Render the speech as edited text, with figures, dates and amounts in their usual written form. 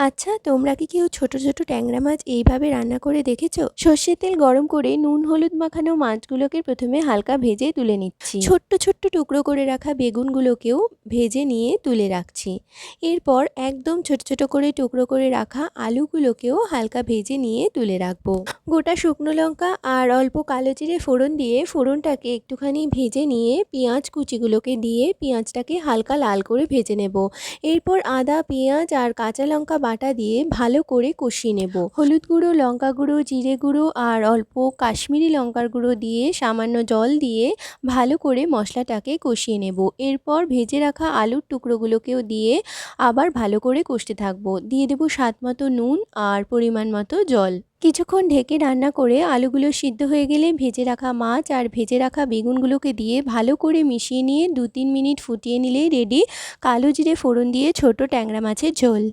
আচ্ছা, তোমরা কি কেউ ছোট ছোট ট্যাংরা মাছ এইভাবে রান্না করে দেখেছো? সর্ষের তেল গরম করে নুন হলুদ মাখানো মাছগুলোকে প্রথমে হালকা ভেজে তুলে নিচ্ছি। ছোট্ট ছোট্ট টুকরো করে রাখা বেগুনগুলোকেও ভেজে নিয়ে তুলে রাখছি। এরপর একদম ছোট ছোট করে টুকরো করে রাখা আলুগুলোকেও হালকা ভেজে নিয়ে তুলে রাখবো। গোটা শুকনো লঙ্কা আর অল্প কালো জিরে ফোড়ন দিয়ে ফোড়নটাকে একটুখানি ভেজে নিয়ে পেঁয়াজ কুচিগুলোকে দিয়ে পেঁয়াজটাকে হালকা লাল করে ভেজে নেব। এরপর আদা, পেঁয়াজ আর কাঁচা লঙ্কা বাটা দিয়ে ভালো করে কষিয়ে নেব। হলুদ গুঁড়ো, লঙ্কা গুঁড়ো, জিরে গুঁড়ো আর অল্প কাশ্মীরি লঙ্কার গুঁড়ো দিয়ে সামান্য জল দিয়ে ভালো করে মশলাটাকে কষিয়ে নেব। এরপর ভেজে রাখা আলুর টুকরোগুলোকেও দিয়ে আবার ভালো করে কষতে থাকবো। দিয়ে দেবো স্বাদ মতো নুন আর পরিমাণ মতো জল। কিছুক্ষণ ঢেকে রান্না করে আলুগুলো সিদ্ধ হয়ে গেলে ভেজে রাখা মাছ আর ভেজে রাখা বেগুনগুলোকে দিয়ে ভালো করে মিশিয়ে নিয়ে 2-3 মিনিট ফুটিয়ে নিলেই রেডি কালো জিরে ফোড়ন দিয়ে ছোট ট্যাংরা মাছের ঝোল।